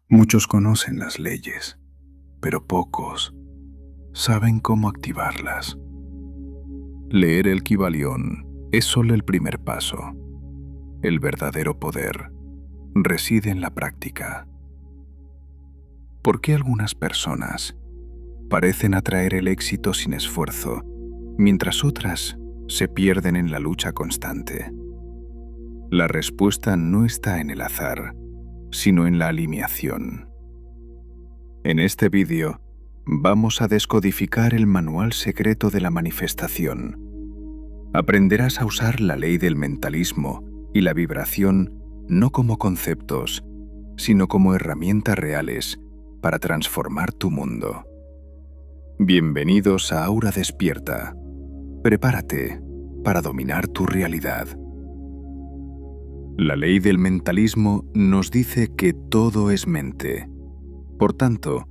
Muchos conocen las leyes, pero pocos saben cómo activarlas. Leer el Kybalión es solo el primer paso. El verdadero poder reside en la práctica. ¿Por qué algunas personas parecen atraer el éxito sin esfuerzo, mientras otras se pierden en la lucha constante? La respuesta no está en el azar, sino en la alineación. En este vídeo, vamos a descodificar el manual secreto de la manifestación. Aprenderás a usar la ley del mentalismo y la vibración no como conceptos, sino como herramientas reales para transformar tu mundo. Bienvenidos a Aura Despierta. Prepárate para dominar tu realidad. La ley del mentalismo nos dice que todo es mente. Por tanto,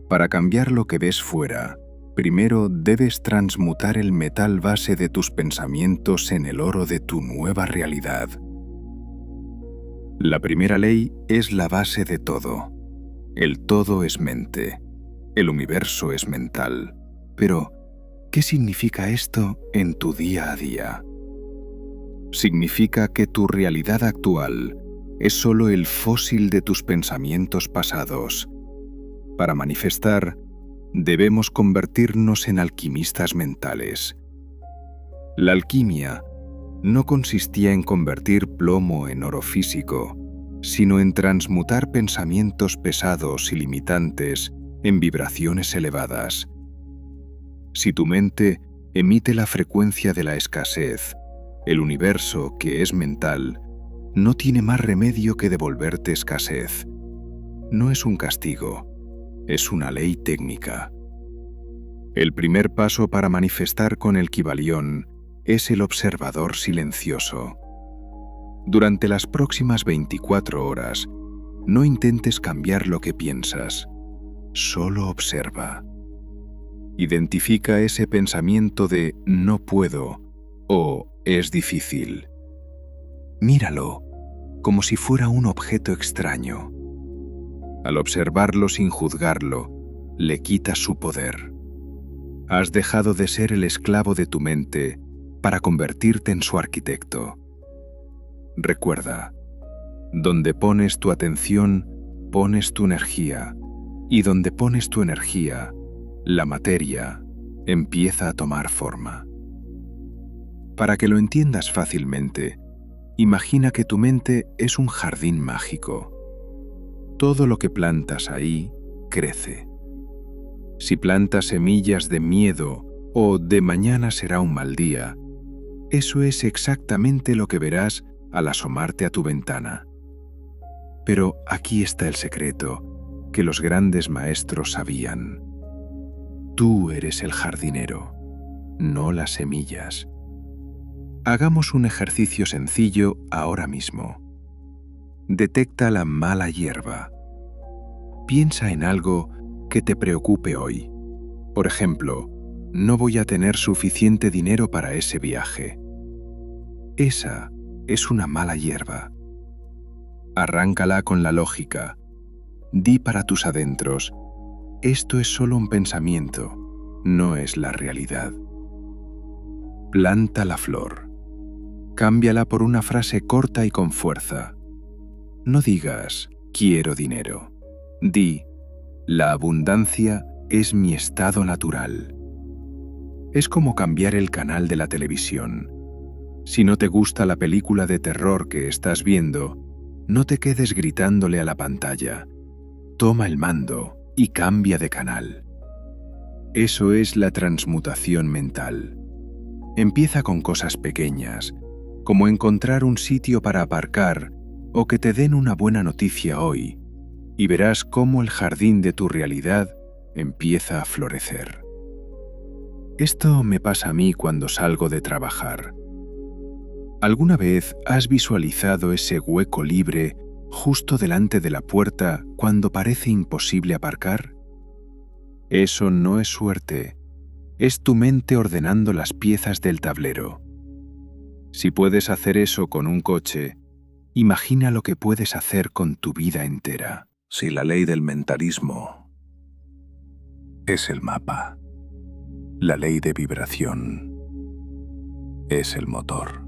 para cambiar lo que ves fuera, primero debes transmutar el metal base de tus pensamientos en el oro de tu nueva realidad. La primera ley es la base de todo. El todo es mente. El universo es mental. Pero, ¿qué significa esto en tu día a día? Significa que tu realidad actual es solo el fósil de tus pensamientos pasados. Para manifestar, debemos convertirnos en alquimistas mentales. La alquimia no consistía en convertir plomo en oro físico, sino en transmutar pensamientos pesados y limitantes en vibraciones elevadas. Si tu mente emite la frecuencia de la escasez, el universo, que es mental, no tiene más remedio que devolverte escasez. No es un castigo, es una ley técnica. El primer paso para manifestar con el Kybalión es el observador silencioso. Durante las próximas 24 horas, no intentes cambiar lo que piensas, solo observa. Identifica ese pensamiento de no puedo o es difícil. Míralo como si fuera un objeto extraño. Al observarlo sin juzgarlo, le quitas su poder. Has dejado de ser el esclavo de tu mente para convertirte en su arquitecto. Recuerda, donde pones tu atención, pones tu energía, y donde pones tu energía, la materia empieza a tomar forma. Para que lo entiendas fácilmente, imagina que tu mente es un jardín mágico. Todo lo que plantas ahí crece. Si plantas semillas de miedo o de mañana será un mal día, eso es exactamente lo que verás al asomarte a tu ventana. Pero aquí está el secreto que los grandes maestros sabían. Tú eres el jardinero, no las semillas. Hagamos un ejercicio sencillo ahora mismo. Detecta la mala hierba. Piensa en algo que te preocupe hoy. Por ejemplo, no voy a tener suficiente dinero para ese viaje. Esa es una mala hierba. Arráncala con la lógica. Di para tus adentros, esto es solo un pensamiento, no es la realidad. Planta la flor. Cámbiala por una frase corta y con fuerza. No digas, quiero dinero. Di, la abundancia es mi estado natural. Es como cambiar el canal de la televisión. Si no te gusta la película de terror que estás viendo, no te quedes gritándole a la pantalla. Toma el mando y cambia de canal. Eso es la transmutación mental. Empieza con cosas pequeñas, como encontrar un sitio para aparcar o que te den una buena noticia hoy, y verás cómo el jardín de tu realidad empieza a florecer. Esto me pasa a mí cuando salgo de trabajar. ¿Alguna vez has visualizado ese hueco libre justo delante de la puerta cuando parece imposible aparcar? Eso no es suerte, es tu mente ordenando las piezas del tablero. Si puedes hacer eso con un coche, imagina lo que puedes hacer con tu vida entera. Si la ley del mentalismo es el mapa, la ley de vibración es el motor.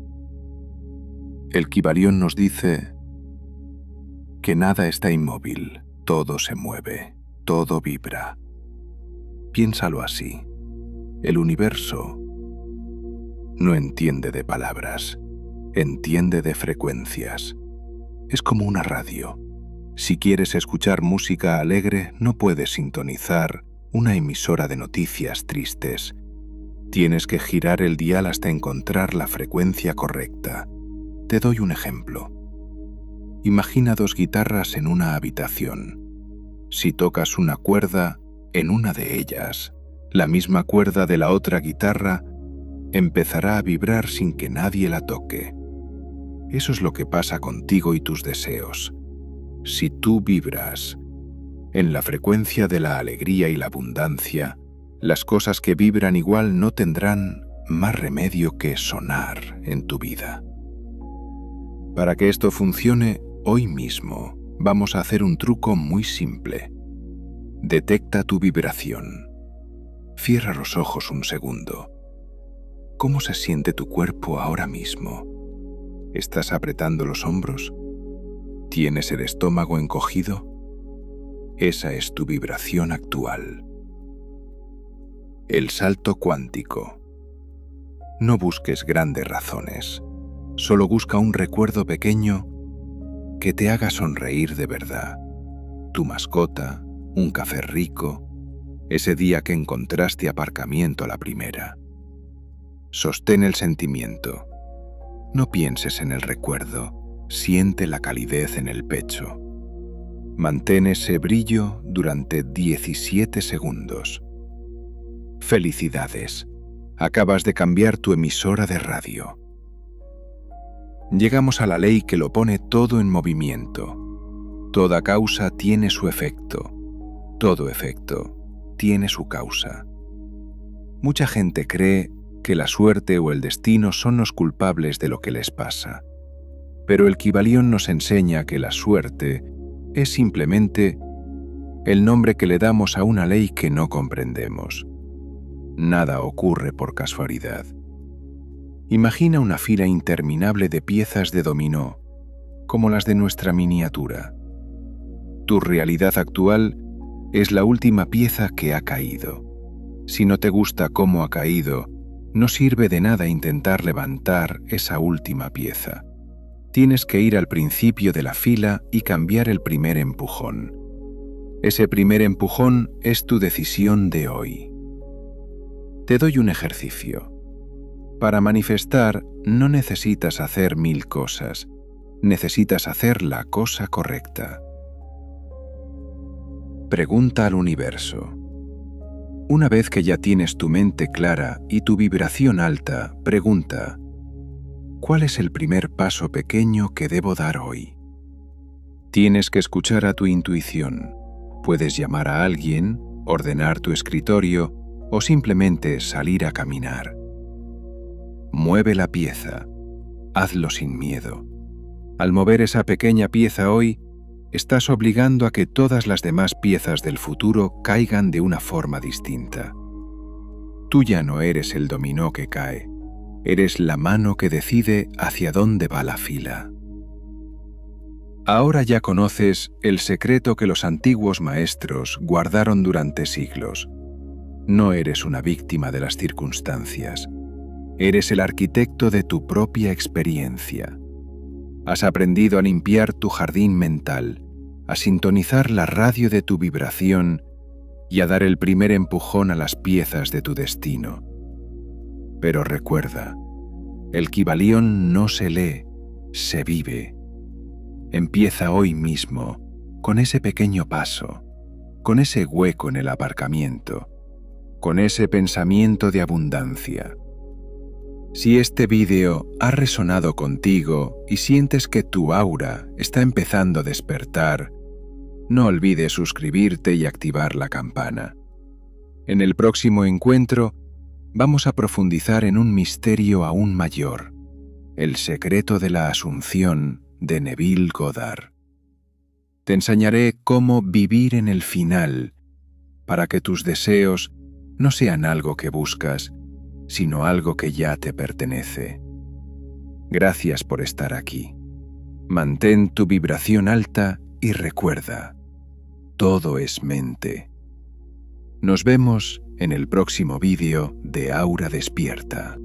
El Kybalión nos dice que nada está inmóvil, todo se mueve, todo vibra. Piénsalo así. El universo no entiende de palabras, entiende de frecuencias. Es como una radio. Si quieres escuchar música alegre, no puedes sintonizar una emisora de noticias tristes. Tienes que girar el dial hasta encontrar la frecuencia correcta. Te doy un ejemplo. Imagina dos guitarras en una habitación. Si tocas una cuerda, en una de ellas, la misma cuerda de la otra guitarra empezará a vibrar sin que nadie la toque. Eso es lo que pasa contigo y tus deseos. Si tú vibras en la frecuencia de la alegría y la abundancia, las cosas que vibran igual no tendrán más remedio que sonar en tu vida. Para que esto funcione, hoy mismo vamos a hacer un truco muy simple. Detecta tu vibración. Cierra los ojos un segundo. ¿Cómo se siente tu cuerpo ahora mismo? ¿Estás apretando los hombros? ¿Tienes el estómago encogido? Esa es tu vibración actual. El salto cuántico. No busques grandes razones. Solo busca un recuerdo pequeño que te haga sonreír de verdad. Tu mascota, un café rico, ese día que encontraste aparcamiento a la primera. Sostén el sentimiento. No pienses en el recuerdo, siente la calidez en el pecho. Mantén ese brillo durante 17 segundos. Felicidades, acabas de cambiar tu emisora de radio. Llegamos a la ley que lo pone todo en movimiento. Toda causa tiene su efecto. Todo efecto tiene su causa. Mucha gente cree que la suerte o el destino son los culpables de lo que les pasa. Pero el Kybalión nos enseña que la suerte es simplemente el nombre que le damos a una ley que no comprendemos. Nada ocurre por casualidad. Imagina una fila interminable de piezas de dominó, como las de nuestra miniatura. Tu realidad actual es la última pieza que ha caído. Si no te gusta cómo ha caído, no sirve de nada intentar levantar esa última pieza. Tienes que ir al principio de la fila y cambiar el primer empujón. Ese primer empujón es tu decisión de hoy. Te doy un ejercicio. Para manifestar no necesitas hacer 1000 cosas, necesitas hacer la cosa correcta. Pregunta al universo. Una vez que ya tienes tu mente clara y tu vibración alta, pregunta: ¿cuál es el primer paso pequeño que debo dar hoy? Tienes que escuchar a tu intuición. Puedes llamar a alguien, ordenar tu escritorio o simplemente salir a caminar. Mueve la pieza. Hazlo sin miedo. Al mover esa pequeña pieza hoy, estás obligando a que todas las demás piezas del futuro caigan de una forma distinta. Tú ya no eres el dominó que cae, eres la mano que decide hacia dónde va la fila. Ahora ya conoces el secreto que los antiguos maestros guardaron durante siglos. No eres una víctima de las circunstancias, eres el arquitecto de tu propia experiencia. Has aprendido a limpiar tu jardín mental, a sintonizar la radio de tu vibración y a dar el primer empujón a las piezas de tu destino. Pero recuerda, el Kybalión no se lee, se vive. Empieza hoy mismo, con ese pequeño paso, con ese hueco en el aparcamiento, con ese pensamiento de abundancia. Si este vídeo ha resonado contigo y sientes que tu aura está empezando a despertar, no olvides suscribirte y activar la campana. En el próximo encuentro, vamos a profundizar en un misterio aún mayor, el secreto de la Asunción de Neville Goddard. Te enseñaré cómo vivir en el final, para que tus deseos no sean algo que buscas, sino algo que ya te pertenece. Gracias por estar aquí. Mantén tu vibración alta y recuerda, todo es mente. Nos vemos en el próximo vídeo de Aura Despierta.